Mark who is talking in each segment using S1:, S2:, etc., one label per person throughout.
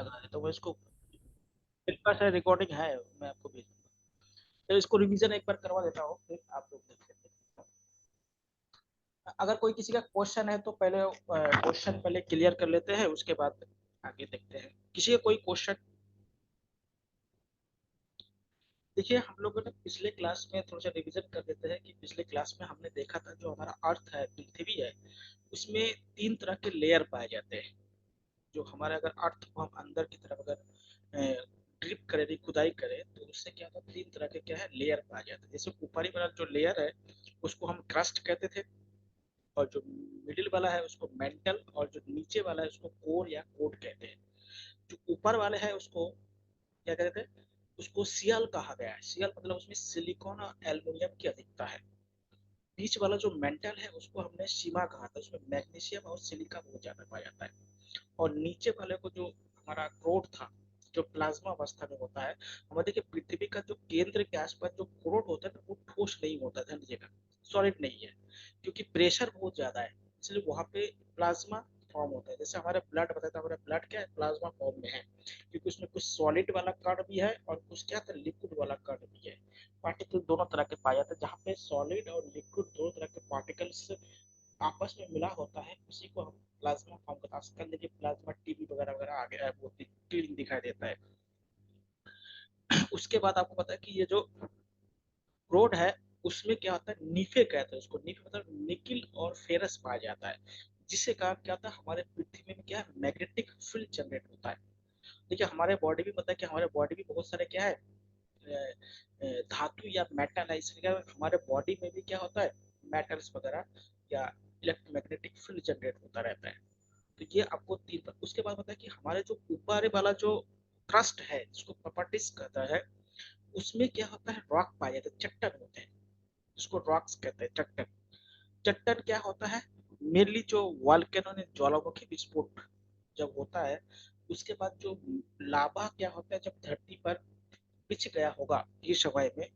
S1: लगा देता हूँ मैं इसको। मेरे पास है, रिकॉर्डिंग है, मैं आपको भेज दूंगा। तो इसको रिवीजन एक बार करवा देता हूँ, फिर आप लोग देख लेते हैं। अगर कोई किसी का क्वेश्चन है तो पहले क्वेश्चन पहले क्लियर कर लेते हैं, उसके बाद आगे देखते हैं। किसी का कोई क्वेश्चन? देखिए, हम लोगों ने पिछले क्लास में थोड़ा सा रिवीजन कर देते हैं कि पिछले क्लास में हमने देखा था जो हमारा अर्थ है, पृथ्वी है, उसमें तीन तरह के लेयर पाए जाते हैं। जो हमारे अगर अर्थ को हम अंदर की तरफ अगर ड्रिप करें, खुदाई करें, तो उससे क्या होता है, तीन तरह के क्या है, लेयर पाए जाते हैं। जैसे ऊपरी वाला जो लेयर है उसको हम क्रस्ट कहते थे, और जो मिडिल वाला है उसको मेंटल, और जो नीचे वाला है उसको कोर या कोड कहते हैं। जो ऊपर वाले है उसको क्या कहते हैं, उसको सियल कहा गया है। सियल मतलब उसमें सिलिकॉन और एल्युमिनियम की अधिकता है। बीच वाला जो मेंटल है उसको हमने सीमा कहा था, उसमें मैग्नीशियम और सिलिका बहुत ज्यादा पाया जाता है। और नीचे वाले को जो हमारा क्रोड था, जो प्लाज्मा अवस्था में होता है। हमारे देखिए पृथ्वी का जो केंद्र के आसपास जो क्रोड होता है ना, वो ठोस नहीं होता, ध्यान दीजिएगा, सॉलिड नहीं है, क्योंकि प्रेशर बहुत ज्यादा है, इसलिए वहां पे प्लाज्मा फॉर्म होता है। जैसे हमारा ब्लड बताता है, हमारा ब्लड क्या है, प्लाज्मा फॉर्म में है, क्योंकि उसमें कुछ सॉलिड वाला कण भी है और कुछ क्या था, लिक्विड वाला कण भी है। पार्टिकल दोनों तरह के पाए जाते हैं, जहाँ पे सॉलिड और लिक्विड दोनों तरह के पार्टिकल्स आपस में मिला होता है, उसी को हम प्लाज्मा फॉर्म का। आजकल देखिए प्लाज्मा टीवी वगैरह वगैरह आ गया है, वो क्लीन दिखाई देता है। उसके बाद आपको पता है कि ये जो रोड है उसमें क्या होता है, नीफे कहते हैं उसको। नीफे मतलब निकिल और फेरस पाया जाता है, जिससे कारण क्या होता है, हमारे पृथ्वी में क्या है, मैग्नेटिक फील्ड जनरेट होता है। देखिए हमारे बॉडी में पता है कि हमारे बॉडी में बहुत सारे क्या है, धातु या मेटल है, इसलिए हमारे बॉडी में भी क्या होता है, मेटल्स वगैरह या इलेक्ट्रोमैग्नेटिक फील्ड जनरेट होता रहता है। तो ये आपको तीन पर। उसके बाद पता है कि हमारे जो ऊपर वाला जो क्रस्ट है जिसको प्रॉपर्टीज कहता है, उसमें क्या होता है, रॉक पाए जाते हैं, चट्टान होते हैं, जिसको रॉक्स कहते हैं, चट्टान। चट्टान क्या होता है, मेनली जो वॉल्केनो ने ज्वालामुखी विस्फोट जब होता है, उसके बाद जो लावा क्या होता है, जब धरती पर पिच गया होगा इस समय में,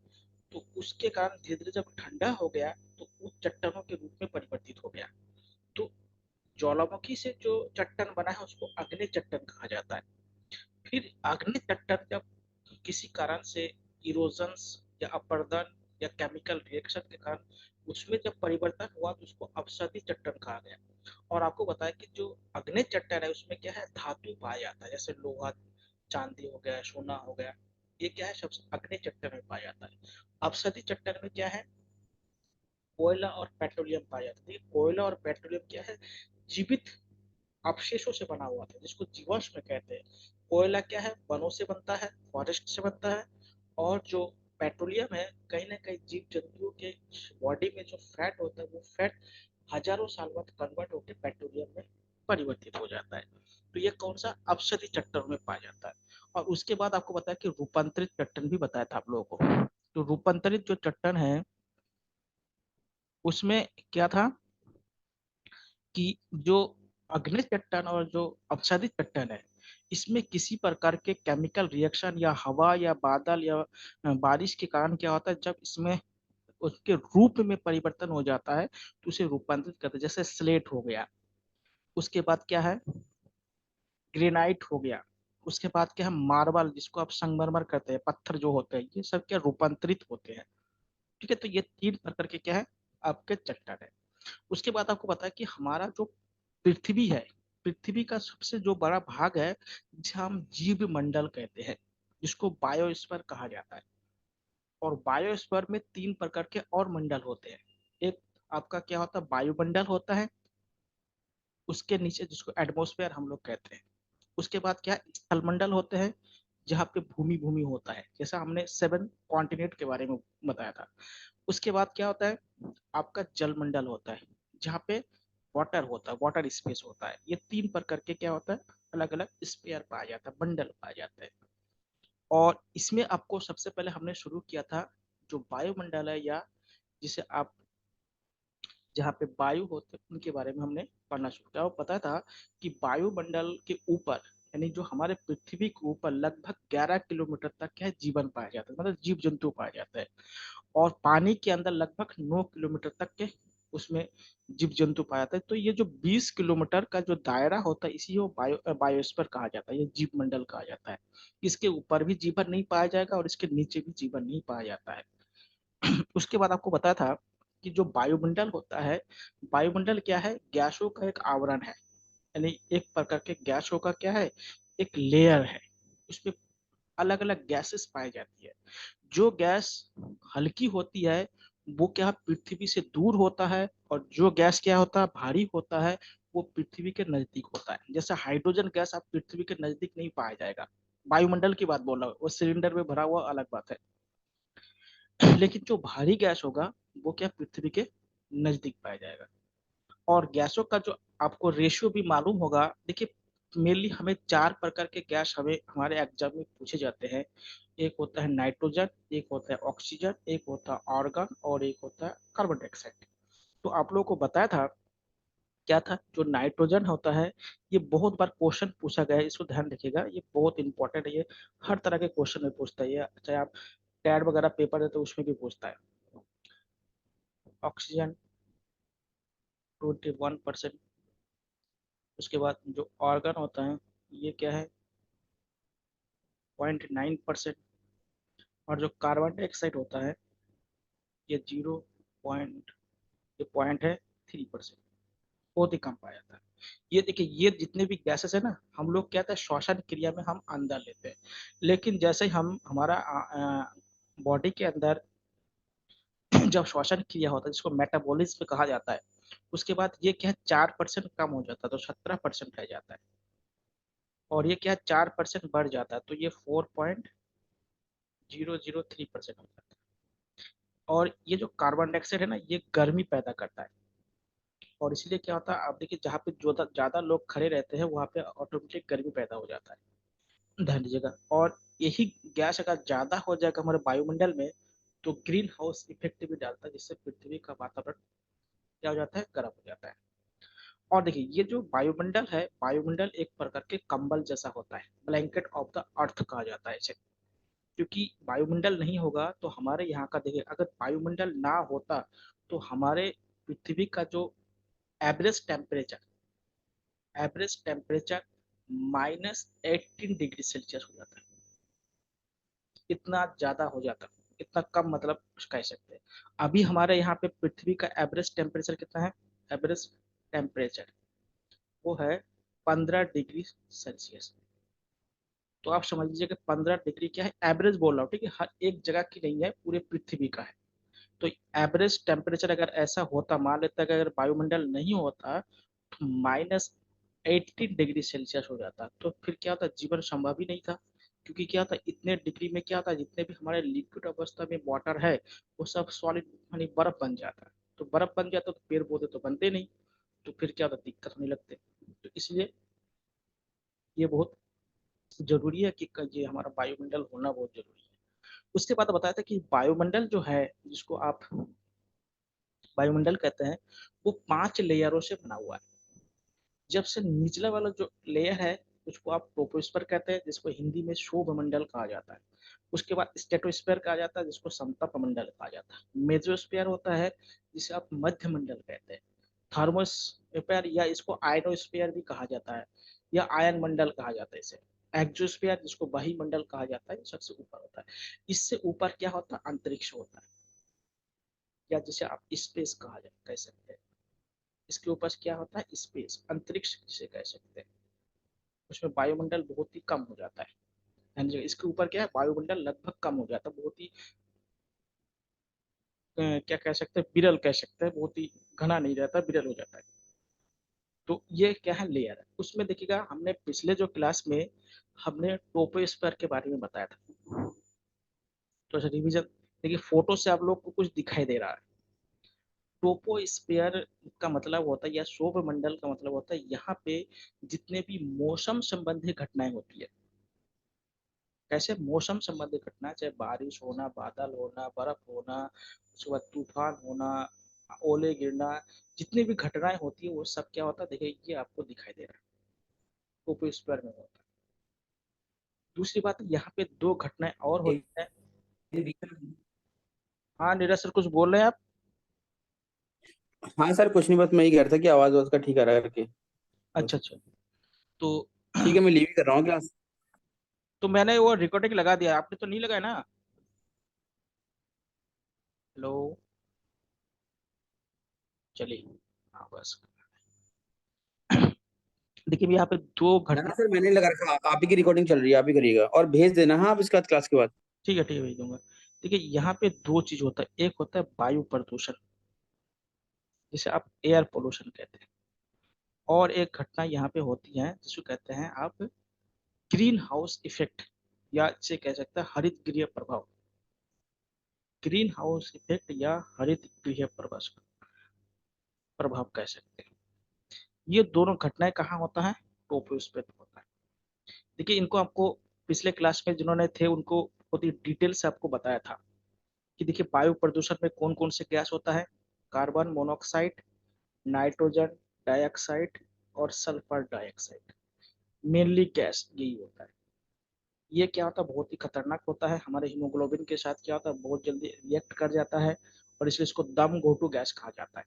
S1: तो उसके कारण धीरे धीरे जब ठंडा हो गया तो उस चट्टानों के रूप में परिवर्तित हो गया। तो ज्वालामुखी से जो चट्टान बना है उसको अग्नि चट्टान कहा जाता है। फिर अग्नि चट्टान जब किसी कारण से इरोजन या अपर्दन या केमिकल रिएक्शन के कारण उसमें जब परिवर्तन हुआ तो उसको अपसदी चट्टान कहा गया। और आपको बताया कि जो अग्नि चट्टान है उसमें क्या है, धातु पाया जाता है, जैसे लोहा, चांदी हो गया, सोना हो गया, ये क्या है, सबसे अग्नि चट्टान में पाया जाता है। अपसदी चट्टान में क्या है, कोयला और पेट्रोलियम पाया जाता है। कोयला और पेट्रोलियम क्या है, जीवित अवशेषों से बना हुआ था, जिसको जीवाश्म कहते हैं। कोयला क्या है, वनों से बनता है, फॉरेस्ट से बनता है। और जो पेट्रोलियम है, कहीं ना कहीं जीव जंतुओं के बॉडी में जो फैट होता है, वो फैट हजारों साल बाद कन्वर्ट होकर पेट्रोलियम में परिवर्तित हो जाता है। तो ये कौन सा, अपसदी चट्टान में पाया जाता है। और उसके बाद आपको बताया कि रूपांतरित चट्टान भी बताया था आप लोगों को। तो रूपांतरित जो चट्टान है उसमें क्या था कि जो अग्नि चट्टान और जो अपसादित चट्टान है, इसमें किसी प्रकार के केमिकल रिएक्शन या हवा या बादल या बारिश के कारण क्या होता है, जब इसमें उसके रूप में परिवर्तन हो जाता है तो उसे रूपांतरित करते हैं। जैसे स्लेट हो गया, उसके बाद क्या है, ग्रेनाइट हो गया, उसके बाद क्या है, मार्बल जिसको आप संगमरमर कहते हैं, पत्थर जो होते हैं, ये सब क्या रूपांतरित होते हैं। ठीक है, तो ये तीन प्रकार के क्या है, आपके चट्टान है। उसके बाद आपको पता है कि हमारा जो पृथ्वी है, पृथ्वी का सबसे जो बड़ा भाग है जिसे हम जीव मंडल कहते हैं, जिसको बायोस्फीयर कहा जाता है। और बायोस्फीयर में तीन प्रकार के और मंडल होते हैं। एक आपका क्या होता है, वायुमंडल होता है, उसके नीचे जिसको एटमोस्फेयर हम लोग कहते हैं। उसके बाद क्या, स्थल मंडल होते हैं, जहाँ पे भूमि भूमि होता है, जैसा हमने 7 कॉन्टिनेंट के बारे में बताया था। उसके बाद क्या होता है, आपका जल मंडल होता है, जहाँ पे वाटर होता है, वाटर स्पेस होता है। ये तीन प्रकार के क्या होता है, अलग अलग स्पेयर पाया जाता है, बंडल पाया जाता है। और इसमें आपको सबसे पहले हमने शुरू किया था जो वायुमंडल है, या जिसे आप, जहाँ पे वायु होते हैं उनके बारे में हमने पढ़ना शुरू किया। और पता था कि वायुमंडल के ऊपर, यानी जो हमारे पृथ्वी के ऊपर लगभग 11 किलोमीटर तक क्या है, जीवन पाया जाता है, मतलब जीव जंतु पाया जाता है। और पानी के अंदर लगभग 9 किलोमीटर तक के उसमें जीव जंतु पाया जाता है। तो ये जो 20 किलोमीटर का जो दायरा होता है इसी को बायोस्फीयर कहा जाता है, ये जीव मंडल कहा जाता है। इसके ऊपर भी जीवन नहीं पाया जाएगा और इसके नीचे भी जीवन नहीं पाया जाता है। उसके बाद आपको बताया था कि जो वायुमंडल होता है, वायुमंडल क्या है, गैसों का एक आवरण है, यानी एक प्रकार के गैसों का क्या है, एक लेयर है। उसमें अलग अलग गैसेस पाई जाती है। जो गैस हल्की होती है वो क्या पृथ्वी से दूर होता है, और जो गैस क्या होता है भारी होता है वो पृथ्वी के नजदीक होता है। जैसे हाइड्रोजन गैस आप पृथ्वी के नजदीक नहीं पाया जाएगा, वायुमंडल की बात बोल रहा हूँ, वो सिलेंडर में भरा हुआ अलग बात है। लेकिन जो भारी गैस होगा वो क्या पृथ्वी के नजदीक पाया जाएगा। और गैसों का जो आपको रेशियो भी मालूम होगा, देखिए मेनली हमें चार प्रकार के गैस हमें हमारे एग्जाम में पूछे जाते हैं। एक होता है नाइट्रोजन, एक होता है ऑक्सीजन, एक होता है आर्गन, और एक होता है कार्बन डाइऑक्साइड। तो आप लोगों को बताया था क्या था, जो नाइट्रोजन होता है ये बहुत बार क्वेश्चन पूछा गया है, इसको ध्यान रखिएगा, ये बहुत इंपॉर्टेंट है। ये हर तरह के क्वेश्चन में पूछता है, ये चाहे आप टैड वगैरह पेपर है तो उसमें भी पूछता है। ऑक्सीजन 21%। उसके बाद जो ऑर्गन होता है ये क्या है, 0.9%। और जो कार्बन डाइऑक्साइड होता है ये 0. ये पॉइंट है 3%। बहुत ही कम पाया जाता है। ये देखिए ये जितने भी गैसेस है ना, हम लोग क्या था श्वसन क्रिया में हम अंदर लेते हैं, लेकिन जैसे ही हम हमारा बॉडी के अंदर जब श्वसन क्रिया होता है जिसको मेटाबॉलिज्म कहा जाता है, उसके बाद ये क्या है 4% कम हो जाता है तो 17% रह जाता है। और ये क्या 4% बढ़ जाता है तो ये 4.003% हो जाता है। और ये जो कार्बन डाइऑक्साइड है ना ये गर्मी पैदा करता है, और इसलिए क्या होता है आप देखिए जहाँ पे जो ज्यादा लोग खड़े रहते हैं वहाँ पे ऑटोमेटिक गर्मी पैदा हो जाता है, ध्यान दीजिएगा। और यही गैस अगर ज्यादा हो जाएगा हमारे वायुमंडल में तो ग्रीन हाउस इफेक्ट भी डालता है, जिससे पृथ्वी का वातावरण क्या हो जाता है, गर्म हो जाता है। और देखिए ये जो वायुमंडल है, वायुमंडल एक प्रकार के कंबल जैसा होता है, ब्लैंकेट ऑफ द अर्थ कहा जाता है इसे। क्योंकि वायुमंडल नहीं होगा तो हमारे यहाँ का देखिए, अगर वायुमंडल ना होता तो हमारे पृथ्वी का जो एवरेज टेम्परेचर -18 डिग्री सेल्सियस हो जाता है। इतना ज्यादा हो जाता है, इतना कम मतलब कह सकते हैं। अभी हमारे यहाँ पे पृथ्वी का एवरेज टेम्परेचर कितना है, एवरेज टेम्परेचर वो है 15 डिग्री सेल्सियस। तो आप समझ लीजिए कि 15 डिग्री क्या है, एवरेज बोल रहा हूँ, ठीक है, हर एक जगह की नहीं है, पूरे पृथ्वी का है। तो एवरेज टेम्परेचर अगर ऐसा होता, मान लेते हैं कि अगर वायुमंडल नहीं होता तो -18 डिग्री सेल्सियस हो जाता, तो फिर क्या होता, जीवन संभव ही नहीं था। क्योंकि क्या होता इतने डिग्री में क्या होता, जितने भी हमारे लिक्विड अवस्था में वाटर है वो सब सॉलिड यानी बर्फ बन जाता है। तो बर्फ बन जाता तो पेड़ पौधे तो बनते नहीं, तो फिर क्या होता दिक्कत होने लगते। तो इसलिए ये बहुत जरूरी है कि ये हमारा वायुमंडल होना बहुत जरूरी है। उसके बाद बताया था कि वायुमंडल जो है जिसको आप वायुमंडल कहते हैं वो 5 लेयरों से बना हुआ है। जब से निचला वाला जो लेयर है उसको आप ट्रोपोस्फीयर कहते हैं, जिसको हिंदी में शोभ मंडल कहा जाता है। उसके बाद स्ट्रेटोस्फीयर कहा जाता है, जिसको समताप मंडल कहा जाता है। मेसोस्फीयर होता है जिसे आप मध्य मंडल कहते हैं। थर्मोस्फीयर या इसको आयनोस्फीयर भी कहा जाता है, या आयन मंडल कहा जाता है इसे। एक्सोस्फीयर जिसको वायुमंडल कहा जाता है, सबसे ऊपर होता है। इससे ऊपर क्या होता है, अंतरिक्ष होता है, या जिसे आप स्पेस कह सकते हैं। इसके ऊपर क्या होता है, स्पेस, अंतरिक्ष जिसे कह सकते हैं। उसमें वायुमंडल बहुत ही कम हो जाता है। यानी इसके ऊपर क्या है, वायुमंडल लगभग कम हो जाता है, बहुत ही क्या कह सकते हैं, विरल कह सकते हैं, बहुत ही घना नहीं रहता, विरल हो जाता है। तो ये क्या है, लेयर है। उसमें देखिएगा हमने पिछले जो क्लास में हमने टोपोस्फीयर के बारे में बताया था, तो रिवीजन देखिए, फोटो से आप लोग को कुछ दिखाई दे रहा है। टोपोस्फीयर का मतलब होता है या सौर मंडल का मतलब होता है यहाँ पे जितने भी मौसम संबंधी घटनाएं होती है। कैसे, मौसम संबंधी घटना, चाहे बारिश होना, बादल होना, बर्फ होना, उसके बाद तूफान होना, ओले गिरना, जितनी भी घटनाएं होती है वो सब क्या होता है, देखिए ये आपको दिखाई दे रहा है, टोपोस्फीयर में होता है। दूसरी बात, यहाँ पे दो घटनाएं और होती है। हाँ नीरज सर कुछ बोल रहे हैं आप।
S2: हाँ सर, कुछ नहीं, बस मैं ही कह रहा था कि आवाज वाज का ठीक आ रहा है करके।
S1: अच्छा
S2: बस।
S1: अच्छा। तो
S2: ठीक है, मैं लीव ही कर रहा हूँ क्लास।
S1: तो मैंने वो रिकॉर्डिंग लगा दिया, आपने तो नहीं लगाया ना? हेलो। चलिए। हाँ बस। देखिए यहाँ पे दो
S2: ना ना
S1: घटना।
S2: सर, मैंने लगा रखा, आप ही की रिकॉर्डिंग चल रही है, आप ही करिएगा और भेज देना, हाँ, आप इसके बाद, क्लास के बाद।
S1: ठीक है भेज दूंगा। देखिए यहाँ पे दो चीज होता है, एक होता है वायु प्रदूषण, जिसे आप एयर पोल्यूशन कहते हैं, और एक घटना यहाँ पे होती है जिसको कहते हैं आप ग्रीन हाउस इफेक्ट, या इसे कह सकते हैं हरित गृह प्रभाव। ग्रीन हाउस इफेक्ट या हरित गृह प्रभाव, प्रभाव कह सकते हैं। ये दोनों घटनाएं कहाँ होता है? ट्रोपोस्फीयर में होता है। देखिए इनको आपको पिछले क्लास में जिन्होंने थे उनको बहुत ही डिटेल से आपको बताया था कि देखिए वायु प्रदूषण में कौन कौन से गैस होता है। कार्बन मोनोऑक्साइड, नाइट्रोजन डाइऑक्साइड और सल्फर डाइऑक्साइड, मेनली गैस यही होता है। ये क्या होता है, बहुत ही खतरनाक होता है, हमारे हीमोग्लोबिन के साथ क्या होता है, बहुत जल्दी रिएक्ट कर जाता है, और इसलिए इसको दम घोटू गैस कहा जाता है।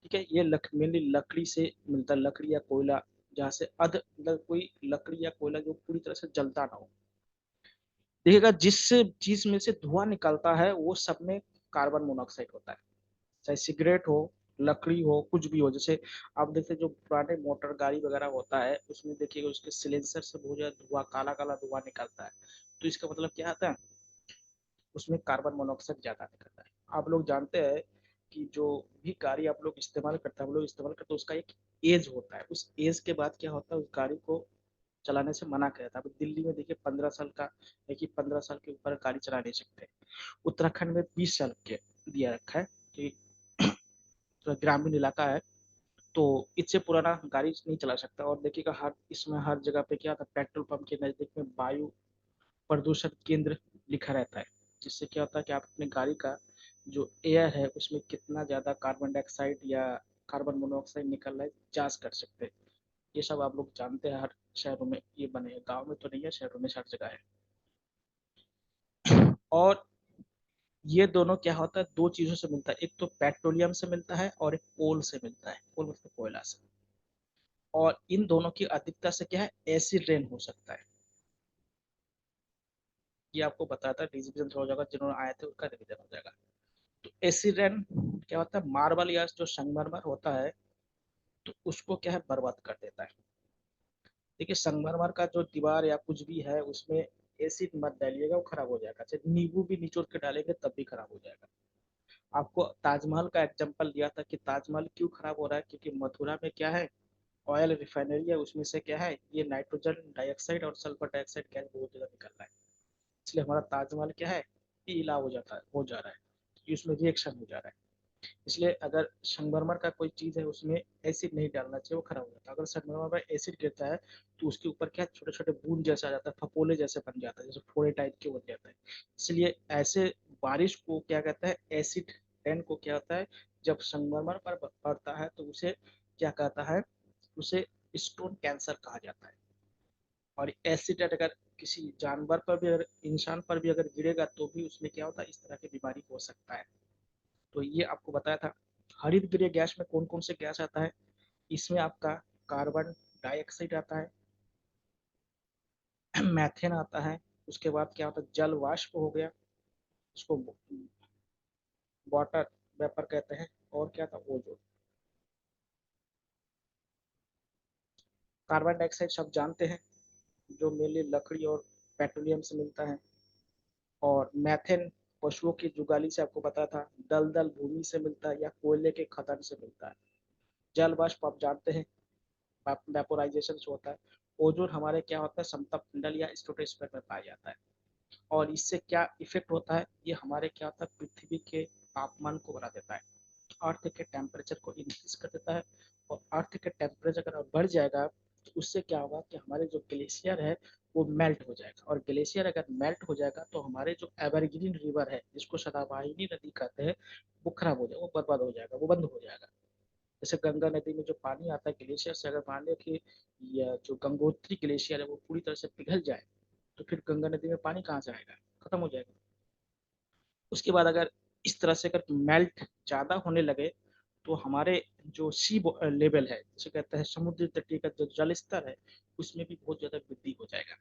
S1: ठीक है, ये मेनली लकड़ी से मिलता है, लकड़ी या कोयला, जहाँ से मतलब कोई लकड़ी या कोयला जो पूरी तरह से जलता ना हो। देखिएगा जिस चीज में से धुआं निकलता है वो सब में कार्बन मोनोऑक्साइड होता है, चाहे सिगरेट हो, लकड़ी हो, कुछ भी हो। जैसे आप देखते जो पुराने मोटर गाड़ी वगैरह होता है उसमें देखिएगा उसके सिलेंसर से बहुत ज्यादा धुआं, काला काला धुआं निकलता है। तो इसका मतलब क्या आता है, उसमें कार्बन मोनोऑक्साइड ज्यादा निकलता है। आप लोग जानते हैं कि जो भी गाड़ी आप लोग इस्तेमाल करते हैं, हम लोग इस्तेमाल करते हैं, उसका एक एज होता है, उस एज के बाद क्या होता है, उस गाड़ी को चलाने से मना किया था। अभी दिल्ली में देखिए 15 साल का है कि 15 साल के ऊपर गाड़ी चला नहीं सकते। उत्तराखंड में 20 साल के दिया रखा है कि तो ग्रामीण इलाका है, तो इससे पुराना गाड़ी नहीं चला सकता। और देखिएगा हर इसमें हर जगह पे क्या होता है, पेट्रोल पंप के नजदीक में वायु प्रदूषण केंद्र लिखा रहता है, जिससे क्या होता है कि आप अपने गाड़ी का जो एयर है उसमें कितना ज्यादा कार्बन डाइऑक्साइड या कार्बन मोनोऑक्साइड निकल रहा है जांच कर सकते हैं। ये सब आप लोग जानते हैं, हर शहरों में ये बने हैं, गाँव में तो नहीं है, शहरों में हर जगह है। और ये दोनों क्या होता है, दो चीजों से मिलता है, एक तो पेट्रोलियम से मिलता है और एक कोल से मिलता है, कोल मतलब कोयला से। और इन दोनों की अधिकता से क्या है, एसिड रेन हो सकता है। ये आपको बताया था, रिविजन हो जाएगा, जिन्होंने आए थे उसका रिविजन हो जाएगा। तो एसिड रेन क्या होता है, मार्बल या जो संगमरमर होता है तो उसको क्या है बर्बाद कर देता है। देखिए संगमरमर का जो दीवार या कुछ भी है उसमें एसिड मत डालिएगा, वो खराब हो जाएगा, चाहे नींबू भी निचोड़ के डालेंगे तब भी खराब हो जाएगा। आपको ताजमहल का एग्जांपल दिया था कि ताजमहल क्यों खराब हो रहा है, क्योंकि मथुरा में क्या है, ऑयल रिफाइनरी है, उसमें से क्या है ये नाइट्रोजन डाइऑक्साइड और सल्फर डाइऑक्साइड गैस बहुत ज्यादा निकल रहा है। इसलिए हमारा ताजमहल क्या है, पीला हो जाता है, हो जा रहा है, क्योंकि उसमें रिएक्शन हो जा रहा है। इसलिए अगर संगमरमर का कोई चीज है उसमें एसिड नहीं डालना चाहिए, वो खराब हो जाता है। अगर संगमरमर में एसिड गिरता है तो उसके ऊपर क्या छोटे छोटे बूंद जैसा आ जाता है, फपोले जैसे बन जाता है, जैसे फोड़े टाइप के बन जाता है। इसलिए ऐसे बारिश को क्या कहता है, एसिड रेन को क्या होता है, जब संगमरमर पर पड़ता है तो उसे क्या कहता है, उसे स्टोन कैंसर कहा जाता है। और एसिड अगर किसी जानवर पर भी, अगर इंसान पर भी अगर गिरेगा तो भी उसमें क्या होता है, इस तरह की बीमारी हो सकता है। तो ये आपको बताया था। हरित गृह गैस में कौन कौन से गैस आता है, इसमें आपका कार्बन डाइऑक्साइड आता है, मैथेन आता है, उसके बाद क्या होता है जल वाष्प हो गया, उसको वाटर वेपर कहते हैं, और क्या था ओजोन। कार्बन डाइऑक्साइड सब जानते हैं, जो मेनली लकड़ी और पेट्रोलियम से मिलता है। और मैथेन पशुओं की जुगाली से आपको पता था, दलदल भूमि से मिलता है या कोयले के खदान से मिलता है। जल वाष्प आप जानते हैं, वेपोराइजेशन से होता है। ओजोन हमारे क्या होता है, समताप या स्ट्रेटोस्फीयर में पाया जाता है। और इससे क्या इफेक्ट होता है, ये हमारे क्या होता है, पृथ्वी के तापमान को बढ़ा देता है, अर्थ के टेम्परेचर को इंक्रीज कर देता है। और अर्थ के टेम्परेचर अगर बढ़ जाएगा तो उससे क्या होगा कि हमारे जो ग्लेशियर है वो मेल्ट हो जाएगा, और ग्लेशियर अगर मेल्ट हो जाएगा तो हमारे जो एवरग्रीन रिवर है जिसको सदाबहानी नदी कहते हैं, वो खराब हो जाएगा, वो बर्बाद हो जाएगा, वो बंद हो जाएगा। जैसे गंगा नदी में जो पानी आता है ग्लेशियर से, अगर मान लो कि यह जो गंगोत्री ग्लेशियर है वो पूरी तरह से पिघल जाए तो फिर गंगा नदी में पानी कहाँ से आएगा, खत्म हो जाएगा। उसके बाद अगर इस तरह से अगर मेल्ट ज्यादा होने लगे तो हमारे जो सी लेवल है, जिसे कहते हैं समुद्र तटीय का जो जल स्तर है, उसमें भी बहुत ज्यादा वृद्धि हो जाएगा।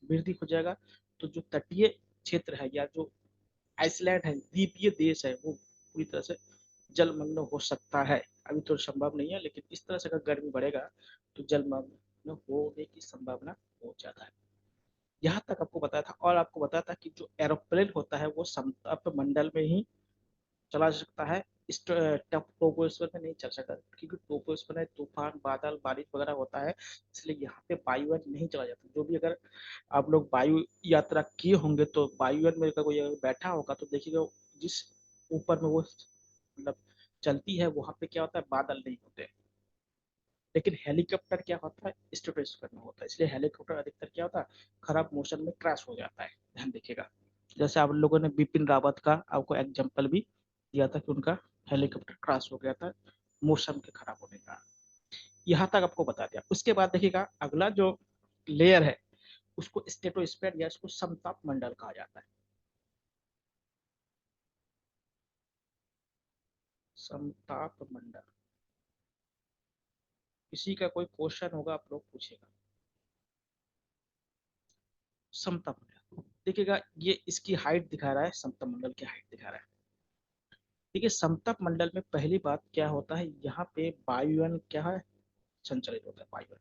S1: वृद्धि हो जाएगा तो जो तटीय क्षेत्र है या जो आइसलैंड है, द्वीपीय देश है, वो पूरी तरह से जलमग्न हो सकता है। अभी तो संभव नहीं है, लेकिन इस तरह से अगर गर्मी बढ़ेगा तो जलमग्न होने की संभावना बहुत ज्यादा है। यहाँ तक आपको बताया था, और आपको बताया था कि जो एरोप्लेन होता है वो समताप मंडल में ही चला सकता है, इस ट्रोपोस्फीयर में नहीं चल सकता, क्योंकि ट्रोपोस्फीयर में तूफान, बादल, बारिश वगैरह होता है, इसलिए यहाँ पे वायुयान नहीं चला जाता। जो भी अगर आप लोग वायु यात्रा किए होंगे तो वायुयान में कोई बैठा होगा तो देखिएगा जिस ऊपर में वो मतलब चलती है, वहां पे क्या होता है, बादल नहीं होते। लेकिन हेलीकॉप्टर क्या होता है, स्ट्रेटोस्फीयर में होता है, इसलिए हेलीकॉप्टर अधिकतर क्या होता है, खराब मौसम में क्रैश हो जाता है। ध्यान देखिएगा, जैसे आप लोगों ने बिपिन रावत का आपको एग्जाम्पल भी दिया था कि उनका हेलीकॉप्टर क्रैश हो गया था मौसम के खराब होने का। यहाँ तक आपको बता दिया। उसके बाद देखिएगा अगला जो लेयर है उसको स्ट्रेटोस्फीयर या इसको समताप मंडल कहा जाता है। समताप मंडल, किसी का कोई क्वेश्चन होगा आप लोग पूछेगा। समताप मंडल देखिएगा, ये इसकी हाइट दिखा रहा है, समताप मंडल की हाइट दिखा रहा है। देखिए समताप मंडल में पहली बात क्या होता है, यहाँ पे वायुयान क्या है, संचालित होता है वायुयान,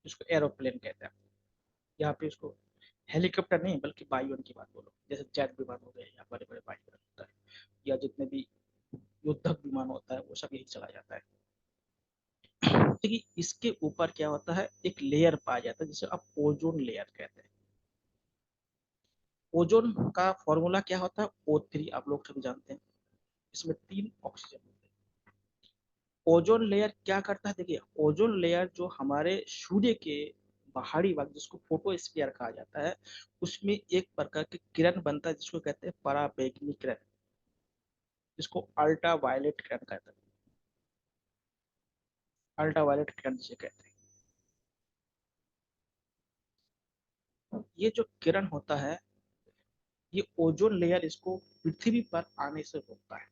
S1: जिसको एरोप्लेन कहते हैं। यहाँ पे इसको हेलीकॉप्टर नहीं बल्कि वायुयान की बात बोलो, जैसे जेट विमान हो गए या बड़े बड़े वायुयान होता है, या जितने भी युद्धक विमान होता है वो सब यही चला जाता है। देखिए इसके ऊपर क्या होता है, एक लेयर पाया जाता है जिसे आप ओजोन लेयर कहते हैं। ओजोन का फॉर्मूला क्या होता है, O3, आप लोग सभी जानते हैं। इसमें 3 ऑक्सीजन होते हैं। ओजोन लेयर क्या करता है, देखिए ओजोन लेयर जो हमारे सूर्य के बाहरी भाग जिसको फोटोस्फीयर कहा जाता है, उसमें एक प्रकार के किरण बनता है जिसको कहते हैं पराबैंगनी किरण, जिसको अल्ट्रा वायलेट किरण कहते हैं। अल्ट्रा वायलेट किरण जिसे कहते हैं, ये जो किरण होता है, ये ओजोन लेयर इसको पृथ्वी पर आने से रोकता है।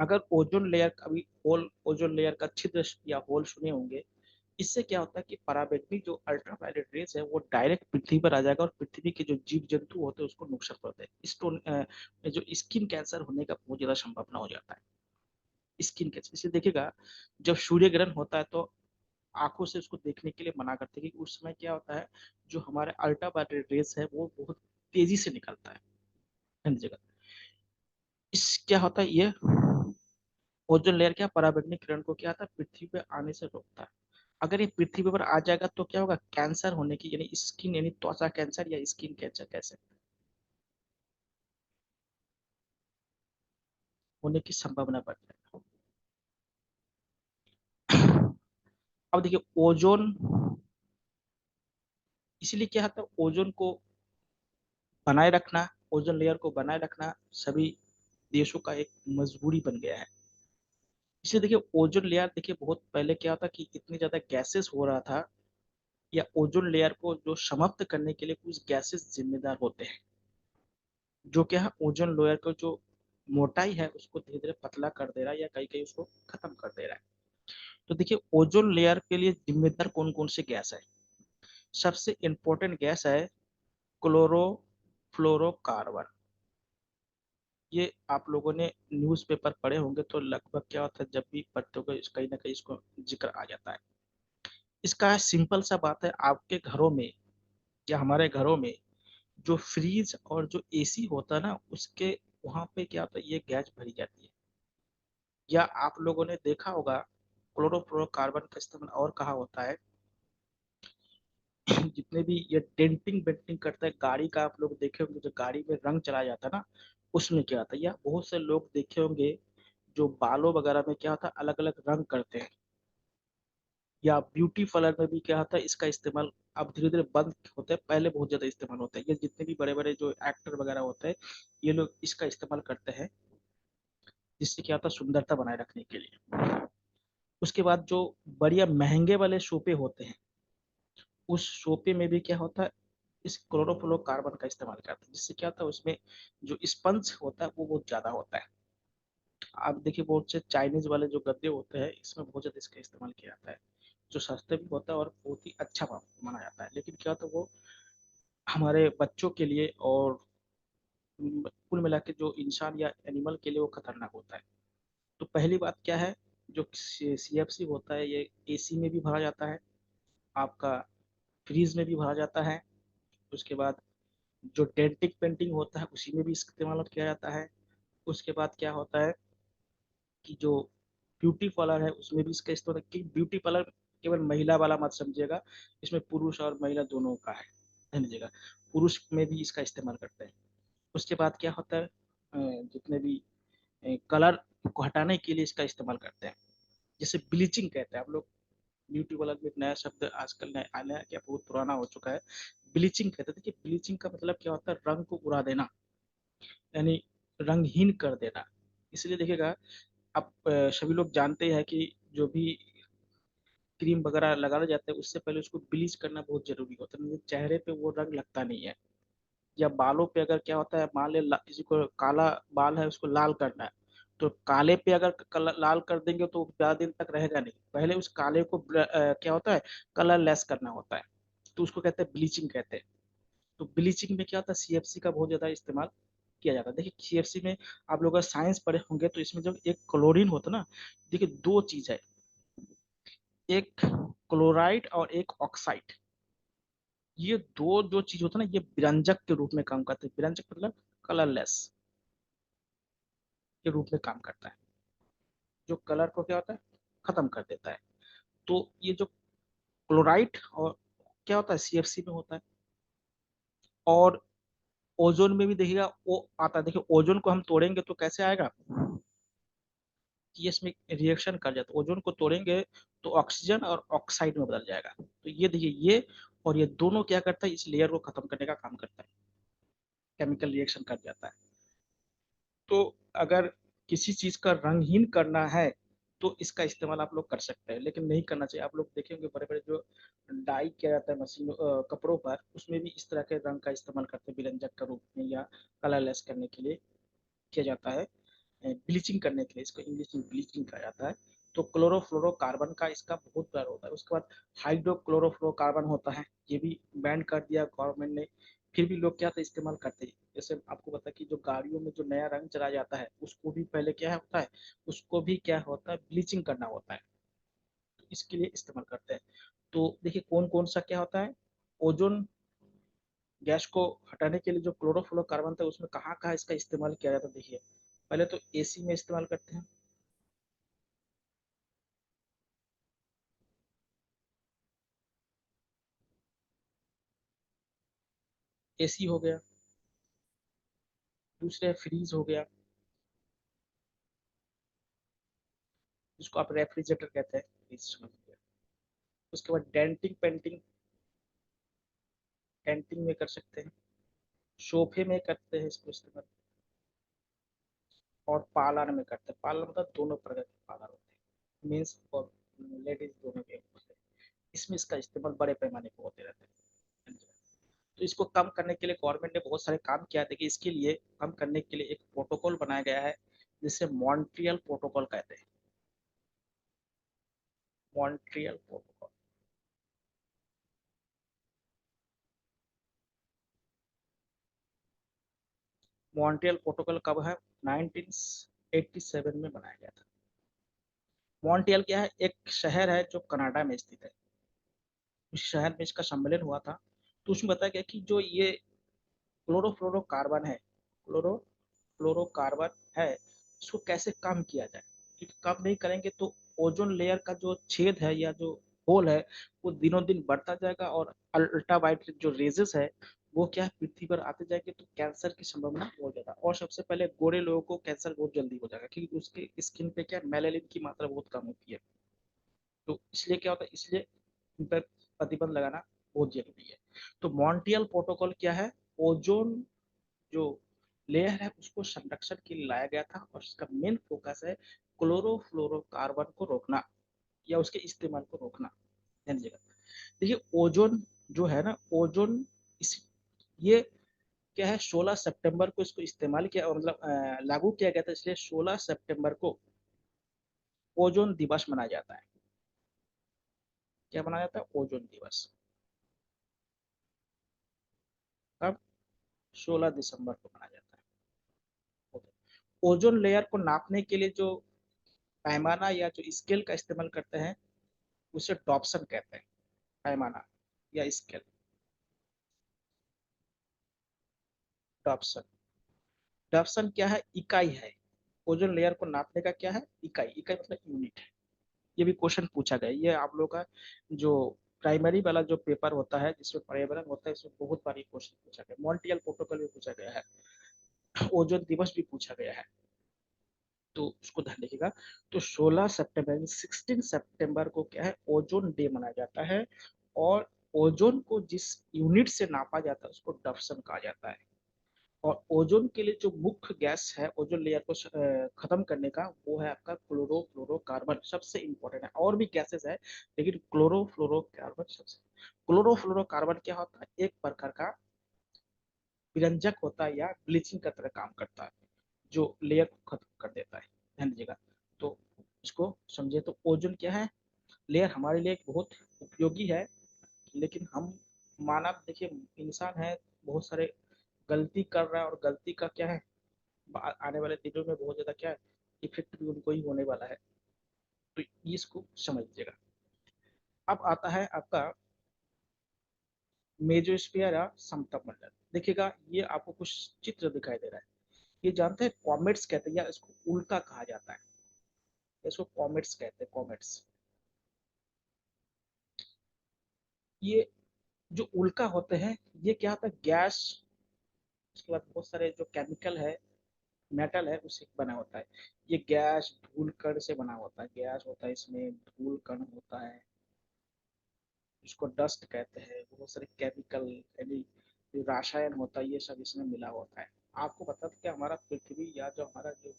S1: अगर ओजोन लेयर कभी होल, ओजोन लेयर का छिद्र या होल सुने होंगे, इससे क्या होता है कि पराबैंगनी जो अल्ट्रावायलेट रेस है वो डायरेक्ट पृथ्वी पर आ जाएगा और पृथ्वी के जो जीव जंतु होते हैं उसको नुकसान करते हैं। स्टोन जो स्किन कैंसर होने का बहुत ज्यादा संभावना हो जाता है। स्किन कैंसर इसे देखिएगा, जब सूर्य ग्रहण होता है तो आंखों से उसको देखने के लिए मना करते हैं, क्योंकि उस समय क्या होता है, जो हमारे अल्ट्रावायलेट रेस है वो बहुत तेजी से निकलता है जगह। इस क्या होता है, ये ओजोन लेयर क्या पराबैंगनी किरण को क्या था, पृथ्वी पे आने से रोकता है। अगर ये पृथ्वी पर आ जाएगा तो क्या होगा, कैंसर होने की, यानी स्किन यानी त्वचा कैंसर या स्किन कैंसर कैसे होने की संभावना बढ़ जाएगा। अब देखिए ओजोन, इसीलिए क्या होता है, ओजोन को बनाए रखना, ओजोन लेयर को बनाए रखना सभी देशों का एक मजबूरी बन गया है। इसलिए देखिए ओजोन लेयर, देखिए बहुत पहले क्या था कि इतनी ज्यादा गैसेस हो रहा था, या ओजोन लेयर को जो समाप्त करने के लिए कुछ गैसेस जिम्मेदार होते हैं, जो क्या है ओजोन लेयर को जो मोटाई है उसको धीरे धीरे पतला कर दे रहा है या कहीं कहीं उसको खत्म कर दे रहा है। तो देखिए ओजोन लेयर के लिए जिम्मेदार कौन कौन से गैस है। सबसे इंपॉर्टेंट गैस है क्लोरोफ्लोरोकार्बन। ये आप लोगों ने न्यूज़पेपर पढ़े होंगे तो लगभग क्या होता है, जब भी पढ़ते हो कहीं ना कहीं इसको जिक्र आ जाता है। इसका सिंपल सा बात है, आपके घरों में या हमारे घरों में जो फ्रीज और जो एसी होता है ना, उसके वहां पे क्या होता है, ये गैस भरी जाती है। या आप लोगों ने देखा होगा क्लोरोफ्लोरोकार्बन का इस्तेमाल और कहा होता है, जितने भी ये डेंटिंग बेंटिंग करता है गाड़ी का, आप लोग देखे होंगे जो गाड़ी में रंग चला जाता है ना, उसमें क्या होता है, या बहुत से लोग देखे होंगे जो बालों वगैरह में क्या होता है अलग अलग रंग करते हैं, या ब्यूटी पार्लर में भी क्या होता है इसका इस्तेमाल अब धीरे धीरे बंद होता है, पहले बहुत ज्यादा इस्तेमाल होता है। ये जितने भी बड़े बड़े जो एक्टर वगैरह होते हैं, ये लोग इसका इस्तेमाल करते हैं, जिससे क्या होता है सुंदरता बनाए रखने के लिए। उसके बाद जो बढ़िया महंगे वाले सोफे होते हैं, उस सोफे में भी क्या होता है, इस क्लोरोफ्लोरोकार्बन का इस्तेमाल करते हैं, जिससे क्या होता है उसमें जो स्पंज होता है वो बहुत ज्यादा होता है। आप देखिए बहुत से चाइनीज वाले जो गद्दे होते हैं इसमें बहुत ज्यादा इसका इस्तेमाल किया जाता है, जो सस्ते भी होता है और बहुत ही अच्छा माना जाता है। लेकिन क्या होता है वो हमारे बच्चों के लिए और कुल मिला के जो इंसान या एनिमल के लिए वो खतरनाक होता है। तो पहली बात क्या है, जो सीएफसी होता है ये एसी में भी भरा जाता है, आपका फ्रीज में भी भरा जाता है। उसके बाद जो डेंटिक पेंटिंग होता है उसी में भी इस्तेमाल किया जाता है। उसके बाद क्या होता है कि जो ब्यूटी पार्लर है उसमें भी इसका इस्तेमाल, कि ब्यूटी पार्लर केवल महिला वाला मत समझिएगा, इसमें पुरुष और महिला दोनों का है, ध्यान दीजिएगा, पुरुष में भी इसका इस्तेमाल करते हैं। उसके बाद क्या होता है जितने भी कलर को हटाने के लिए इसका इस्तेमाल करते हैं, जैसे ब्लीचिंग कहते हैं आप लोग, ब्यूटी वाला में एक नया शब्द आजकल नया आया है, क्या बहुत पुराना हो चुका है, ब्लीचिंग कहते हैं। देखिए ब्लीचिंग का मतलब क्या होता है, रंग को उड़ा देना, यानी रंगहीन कर देना। इसलिए देखिएगा आप सभी लोग जानते हैं कि जो भी क्रीम वगैरह लगाने जाते हैं उससे पहले उसको ब्लीच करना बहुत जरूरी होता है, नहीं तो चेहरे पे वो रंग लगता नहीं है। या बालों पे अगर क्या होता है, मान ले किसी को काला बाल है उसको लाल करना है, तो काले पे अगर लाल कर देंगे तो ज्यादा दिन तक रहेगा नहीं, पहले उस काले को क्या होता है कलर लेस करना होता है, तो उसको कहते हैं ब्लीचिंग कहते हैं। तो ब्लीचिंग में क्या होता है सीएफसी का बहुत ज्यादा इस्तेमाल किया जाता है। देखिए सीएफसी में आप लोग अगर साइंस पढ़े होंगे तो इसमें जब एक क्लोरीन होता है ना, देखिए दो चीज है, एक क्लोराइड और एक ऑक्साइड, ये दो जो चीज होता है ना ये विरंजक के रूप में काम करते हैं। विरंजक मतलब कलरलेस के रूप में काम करता है, जो कलर को क्या होता है खत्म कर देता है। तो ये जो क्लोराइड और क्या होता है सीएफसी में होता है। और ओजोन में भी देखिएगा वो आता है, देखिए ओजोन को हम तोड़ेंगे तो कैसे आएगा कि इसमें रिएक्शन कर जाता है, ओजोन को तोड़ेंगे तो ऑक्सीजन और ऑक्साइड में बदल जाएगा। तो ये देखिए ये और ये दोनों क्या करता है, इस लेयर को खत्म करने का काम करता है, केमिकल रिएक्शन कर जाता है। तो अगर किसी चीज का रंगहीन करना है तो इसका इस्तेमाल आप लोग कर सकते हैं, लेकिन नहीं करना चाहिए। आप लोग देखेंगे बड़े बड़े जो डाई किया जाता है मशीनों कपड़ों पर, उसमें भी इस तरह के रंग का इस्तेमाल करते हैं विरंजक के रूप में या कलरलेस करने के लिए किया जाता है, ब्लीचिंग करने के लिए इसको इंग्लिश में ब्लीचिंग कहा जाता है। तो क्लोरोफ्लोरोकार्बन का इसका बहुत प्रकार होता है। उसके बाद हाइड्रोक्लोरोफ्लोरोकार्बन होता है, ये भी बैन कर दिया गवर्नमेंट ने, फिर भी लोग क्या था इस्तेमाल करते हैं। जैसे आपको पता है कि जो गाड़ियों में जो नया रंग चला जाता है उसको भी पहले क्या होता है, उसको भी क्या होता है ब्लीचिंग करना होता है, तो इसके लिए इस्तेमाल करते हैं। तो देखिए कौन कौन सा क्या होता है, ओजोन गैस को हटाने के लिए जो क्लोरोफ्लोरोकार्बन था उसमें कहाँ कहाँ इसका इस्तेमाल किया जाता है, देखिए पहले तो एसी में इस्तेमाल करते हैं, एसी हो गया, दूसरे फ्रीज हो गया, जिसको आप रेफ्रिजरेटर कहते हैं, फ्रीज समझ गया। उसके बाद डेंटिंग पेंटिंग, डेंटिंग में कर सकते हैं, सोफे में करते हैं इसको इस्तेमाल, और पार्लर में करते हैं। पार्लर मतलब दोनों प्रकार के पार्लर होते हैं, मेंस और लेडीज दोनों के होते हैं, इसमें इसका इस्तेमाल बड़े पैमाने पर होते रहते हैं। तो इसको कम करने के लिए गवर्नमेंट ने बहुत सारे काम किया था कि इसके लिए कम करने के लिए एक प्रोटोकॉल बनाया गया है, जिसे मॉन्ट्रियल प्रोटोकॉल कहते हैं, मॉन्ट्रियल प्रोटोकॉल। मॉन्ट्रियल प्रोटोकॉल कब है, 1987 में बनाया गया था। मॉन्ट्रियल क्या है, एक शहर है जो कनाडा में स्थित है, उस शहर में इसका सम्मेलन हुआ था। तो उसमें बताया गया कि जो ये क्लोरोफ्लोरोकार्बन है, क्लोरोफ्लोरोकार्बन है, इसको कैसे कम किया जाए, क्योंकि कम नहीं करेंगे तो ओजोन लेयर का जो छेद है या जो होल है वो दिनों दिन बढ़ता जाएगा, और अल्ट्रावायलेट जो रेजेस है वो क्या है पृथ्वी पर आते जाएंगे, तो कैंसर की संभावना बहुत ज्यादा, और सबसे पहले गोरे लोगों को कैंसर बहुत जल्दी हो जाएगा, क्योंकि उसके स्किन पे क्या मेलेनिन की मात्रा बहुत कम होती है। तो इसलिए क्या होता है, इसलिए इन पर प्रतिबंध लगाना बहुत जरूरी है। तो मॉन्ट्रियल प्रोटोकॉल क्या है, ओजोन जो लेयर है उसको संरक्षण के लिए लाया गया था, और इसका मेन फोकस है क्लोरोफ्लोरोकार्बन को रोकना या उसके इस्तेमाल को रोकना। ध्यान दीजिएगा, देखिए ओजोन जो है ना, ओजोन इस ये क्या है, 16 सितंबर को इसको इस्तेमाल किया, मतलब लागू किया गया था, इसलिए 16 सितंबर को ओजोन दिवस मनाया जाता है। क्या मनाया जाता है? ओजोन दिवस। अब 16 दिसंबर को मनाया जाता है। ओजोन लेयर को नापने के लिए जो पैमाना या जो स्केल का इस्तेमाल करते हैं, उसे डॉप्सन कहते हैं। पैमाना या स्केल, डॉप्सन। डॉप्सन क्या है? इकाई है। ओजोन लेयर को नापने का क्या है? इकाई। इकाई मतलब यूनिट है। ये भी क्वेश्चन पूछा गया, ये आप लोग का जो प्राइमरी वाला जो पेपर होता है जिसमें पर्यावरण होता है, इसमें बहुत बार ये क्वेश्चन पूछा गया। मॉन्ट्रियल प्रोटोकॉल भी पूछा गया है, ओजोन दिवस भी पूछा गया है, तो उसको ध्यान रखिएगा। तो 16 सितंबर 16 सितंबर को क्या है? ओजोन डे मनाया जाता है। और ओजोन को जिस यूनिट से नापा जाता है उसको डॉप्सन कहा जाता है। और ओजोन के लिए जो मुख्य गैस है ओजोन लेयर को खत्म करने का, वो है आपका क्लोरोफ्लोरोकार्बन, सबसे इंपॉर्टेंट है। और भी गैसेस है, लेकिन क्लोरोफ्लोरोकार्बन सबसे। क्लोरोफ्लोरोकार्बन क्या होता है? एक प्रकार का विरंजक होता है या ब्लीचिंग का तरह काम करता है, जो लेयर को खत्म कर देता है। ध्यान दीजिएगा। तो इसको समझे तो ओजोन क्या है? लेयर हमारे लिए एक बहुत उपयोगी है, लेकिन हम मानव, देखिए इंसान है, बहुत सारे गलती कर रहा है, और गलती का क्या है, आने वाले दिनों में बहुत ज्यादा क्या है, इफेक्ट भी उनको ही होने वाला है। तो इसको समझ लीजिएगा। अब आता है आपका मेजोस्फीयर या समतल मंडल। देखिएगा, ये आपको कुछ चित्र दिखाई दे रहा है। ये जानते हैं कॉमेट्स कहते हैं, या इसको उल्का कहा जाता है। इसको कॉमेट्स कहते हैं, कॉमेट्स। ये जो उल्का होते हैं, ये क्या होता है? गैस, उसके बाद बहुत सारे जो केमिकल है, मेटल है, उससे बना होता है। ये गैस धूल कण से बना होता है। गैस होता है, इसमें धूल कण होता है, इसको डस्ट कहते हैं। बहुत सारे केमिकल यानी जो रासायन होता है, ये सब इसमें मिला होता है। आपको बता दें कि हमारा पृथ्वी या जो हमारा जो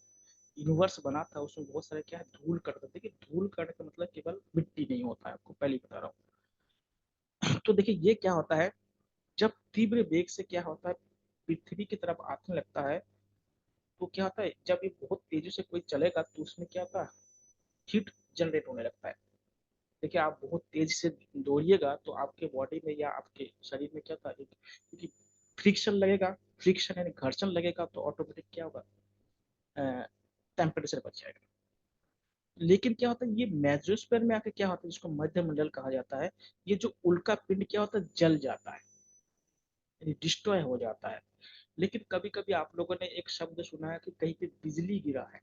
S1: यूनिवर्स बना था, उसमें बहुत सारे क्या है, धूल कण थे। देखिए धूल कण का मतलब केवल मिट्टी नहीं होता है, आपको पहले ही बता रहा हूँ। तो देखिए ये क्या होता है, जब तीव्र वेग से क्या होता है, पृथ्वी की तरफ आने लगता है, तो क्या होता है, जब ये बहुत तेजी से कोई चलेगा तो उसमें क्या होता है, हीट जनरेट होने लगता है। देखिए आप बहुत तेज से दौड़िएगा तो आपके बॉडी में या आपके शरीर में क्या होता है, क्योंकि फ्रिक्शन लगेगा, फ्रिक्शन यानी घर्षण लगेगा, तो ऑटोमेटिक क्या होगा, टेम्परेचर बढ़ जाएगा। लेकिन क्या होता है, ये मेसोस्फीयर में आके क्या होता है, जिसको मध्य मंडल कहा जाता है, ये जो उल्का पिंड क्या होता है, जल जाता है, यानी डिस्ट्रॉय हो जाता है। लेकिन कभी कभी आप लोगों ने एक शब्द सुना है कि कहीं पे बिजली गिरा है।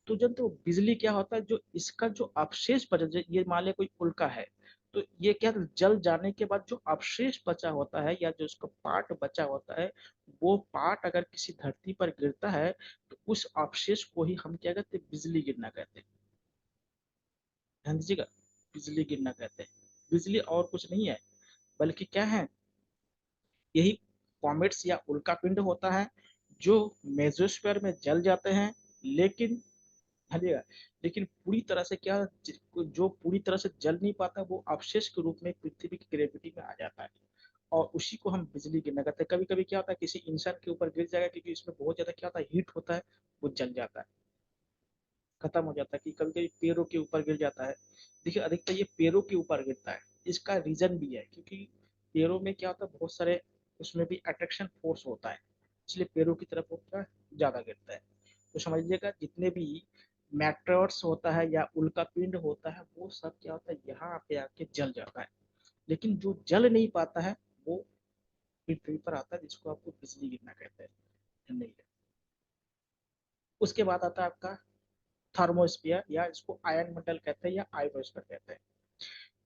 S1: तो जब तो बिजली क्या होता है, जो इसका जो अवशेष बचा, ये मान लिया कोई उल्का है, तो ये क्या, जल जाने के बाद जो अवशेष बचा होता है, या जो उसका पार्ट बचा होता है, वो पार्ट अगर किसी धरती पर गिरता है, तो उस अवशेष को ही हम क्या कहते हैं, बिजली गिरना कहते हैं। ध्यान दीजिएगा, बिजली गिरना कहते हैं। बिजली और कुछ नहीं है, बल्कि क्या है, यही कॉमेट्स या उल्कापिंड होता है, जो मेसोस्फीयर में जल जाते हैं। लेकिन चलिएगा, लेकिन पूरी तरह से क्या, जो पूरी तरह से जल नहीं पाता, वो अवशेष के रूप में पृथ्वी की ग्रेविटी में आ जाता है, और उसी को हम बिजली गिरना कहते हैं। कभी कभी क्या होता है, किसी इंसान के ऊपर गिर जाएगा, क्योंकि इसमें बहुत ज्यादा क्या होता है, हीट होता है, वो जल जाता है, खत्म हो जाता है। कि कभी कभी पेड़ों के ऊपर गिर जाता है। देखिए अधिकतर ये पेड़ों के ऊपर गिरता है। इसका रीजन भी है, क्योंकि पेड़ों में क्या होता है, बहुत सारे उसमें भी अट्रैक्शन फोर्स होता है, इसलिए पेड़ों की तरफ होता है, ज्यादा गिरता है। तो समझ लीजिएगा, जितने भी मैटर्स होता है या उल्का पिंड होता है, वो सब क्या होता है, यहाँ पे आके जल जाता है। लेकिन जो जल नहीं पाता है, वो पृथ्वी पर आता है, जिसको आपको बिजली गिरना कहते हैं। नहीं है। उसके बाद आता है आपका थर्मोस्फियर, या इसको आयन मंडल कहते हैं, या आयोनोस्फीयर कहते हैं।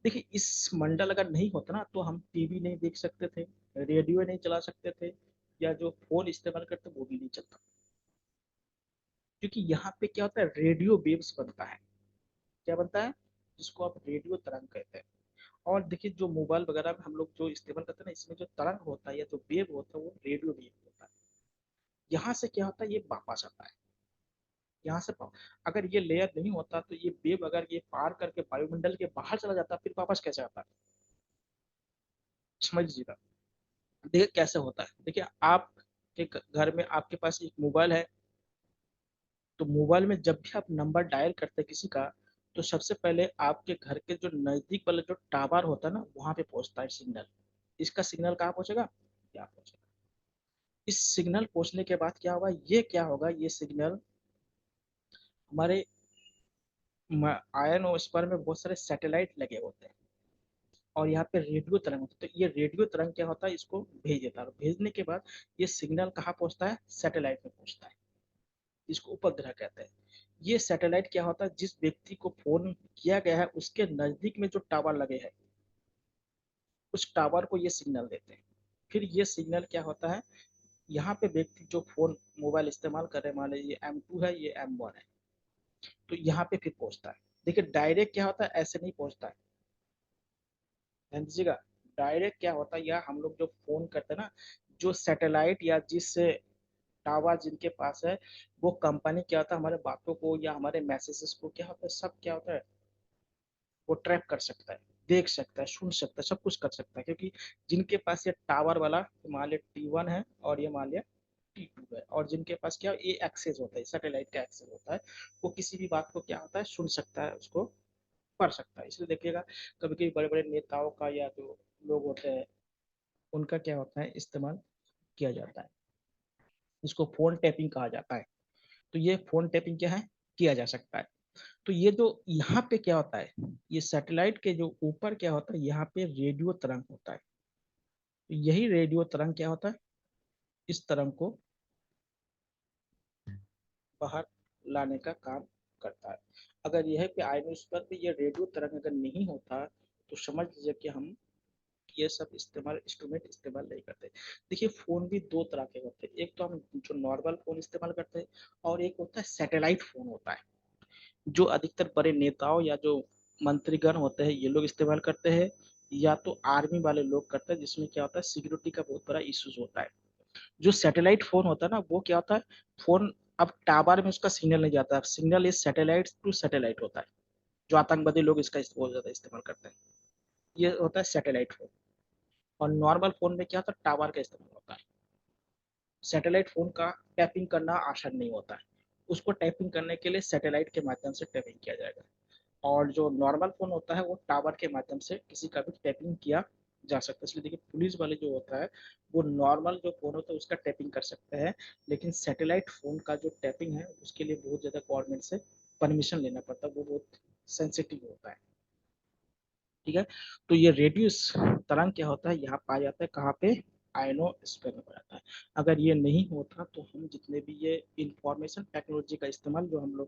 S1: देखिए इस मंडल अगर नहीं होता ना, तो हम टीवी नहीं देख सकते थे, रेडियो नहीं चला सकते थे, या जो फोन इस्तेमाल करते वो भी नहीं चलता। क्योंकि यहाँ पे क्या होता है, रेडियो वेव्स बनता है। क्या बनता है? जिसको आप रेडियो तरंग कहते हैं। और देखिए जो मोबाइल वगैरह में हम लोग जो इस्तेमाल करते हैं ना, इसमें जो तरंग होता है या जो वेव होता है, वो रेडियो वेव होता है। यहाँ से क्या होता है, ये वापस आता है। यहाँ से अगर ये लेयर नहीं होता, तो ये वेव अगर ये पार करके वायुमंडल के बाहर चला जाता, फिर वापस कैसे आता? समझ लीजिएगा। देखिए कैसे होता है, देखिए आप के घर में आपके पास एक मोबाइल है, तो मोबाइल में जब भी आप नंबर डायल करते हैं किसी का, तो सबसे पहले आपके घर के जो नजदीक वाला जो टावर होता है ना, वहां पे पहुंचता है सिग्नल। इसका सिग्नल कहाँ पहुंचेगा, यहाँ पहुंचेगा। इस सिग्नल पहुंचने के बाद क्या होगा, ये क्या होगा, ये सिग्नल हमारे आयन और स्पर में बहुत सारे सैटेलाइट लगे होते हैं, और यहाँ पे रेडियो तरंग होता है। तो ये रेडियो तरंग क्या होता है, इसको भेज देता है, और भेजने के बाद ये सिग्नल कहाँ पहुंचता है, सैटेलाइट में पहुंचता है। इसको उपग्रह कहते हैं। ये सैटेलाइट क्या होता है, जिस व्यक्ति को फोन किया गया है उसके नजदीक में जो टावर लगे हैं, उस टावर को ये सिग्नल देते हैं। फिर ये सिग्नल क्या होता है, यहाँ पे व्यक्ति जो फोन मोबाइल इस्तेमाल कर रहे हैं, मान लीजिए ये M2 है, ये M1 है, तो यहाँ पे फिर पहुंचता है। देखिए डायरेक्ट क्या होता है, ऐसे नहीं पहुंचता है, ध्यान दीजिएगा। डायरेक्ट क्या होता है, या हम लोग जो फोन करते हैं ना, जो सैटेलाइट या जिस टावर जिनके पास है, वो कंपनी क्या होता है, हमारे बातों को या हमारे मैसेजेस को क्या होता है, सब क्या होता है, वो ट्रैप कर सकता है, देख सकता है, सुन सकता है, सब कुछ कर सकता है। क्योंकि जिनके पास ये टावर वाला, मान लिया T1 है और ये मान लिया T2 है, और जिनके पास क्या ये एक्सेस होता है, सैटेलाइट का एक्सेस होता है, वो किसी भी बात को क्या होता है, सुन सकता है, उसको पढ़ सकता है। इसलिए देखिएगा कभी कभी बड़े बड़े नेताओं का या जो लोग होते हैं, उनका क्या होता है, इस्तेमाल किया जाता है। इसको फोन टैपिंग कहा जाता है। तो ये फोन टैपिंग क्या है, किया जा सकता है। तो ये जो यहाँ पे क्या होता है, ये सैटेलाइट के जो ऊपर क्या होता है, यहाँ पे रेडियो तरंग होता है। तो यही रेडियो तरंग क्या होता है, इस तरंग को बाहर लाने का काम करता है। अगर यह पे आयनोस्फीयर पे ये रेडियो तरंग अगर नहीं होता, तो समझ लीजिए कि हम ये सब इस्तेमाल इंस्ट्रूमेंट इस्तेमाल नहीं करते। देखिए फोन भी दो तरह के होते हैं, एक तो हम जो नॉर्मल फोन इस्तेमाल करते हैं, और एक होता है सैटेलाइट फोन होता है, जो अधिकतर बड़े नेताओं या जो मंत्रीगण होते हैं ये लोग इस्तेमाल करते हैं, या तो आर्मी वाले लोग करते हैं, जिसमें क्या होता है, सिक्योरिटी का बहुत बड़ा इश्यूज होता है। जो सैटेलाइट फोन होता है ना, वो क्या होता है, फोन अब टावर में उसका सिग्नल नहीं जाता, signal is satellite to satellite होता है, जो आतंकवादी लोग इसका बहुत ज्यादा इस्तेमाल करते हैं। ये होता है सैटेलाइट फोन। और नॉर्मल फोन में क्या होता है, टावर का इस्तेमाल होता है। सैटेलाइट फोन का टैपिंग करना आसान नहीं होता है, उसको टैपिंग करने के लिए सैटेलाइट के माध्यम से टैपिंग किया जाएगा। और जो नॉर्मल फोन होता है वो टावर के माध्यम से किसी का भी टैपिंग किया जा सकता है। इसलिए देखिए पुलिस वाले जो होता है, वो नॉर्मल जो फोन होता है उसका टैपिंग कर सकते हैं, लेकिन सैटेलाइट फोन का जो टैपिंग है उसके लिए बहुत ज्यादा गवर्नमेंट से परमिशन लेना पड़ता है, वो बहुत सेंसिटिव होता है। ठीक है। तो ये रेडियो तरंग क्या होता है, यहाँ पाया जाता है कहाँ पे, आयनोस्फीयर में पाया जाता है। अगर ये नहीं होता तो हम जितने भी ये इंफॉर्मेशन टेक्नोलॉजी का इस्तेमाल जो हम लोग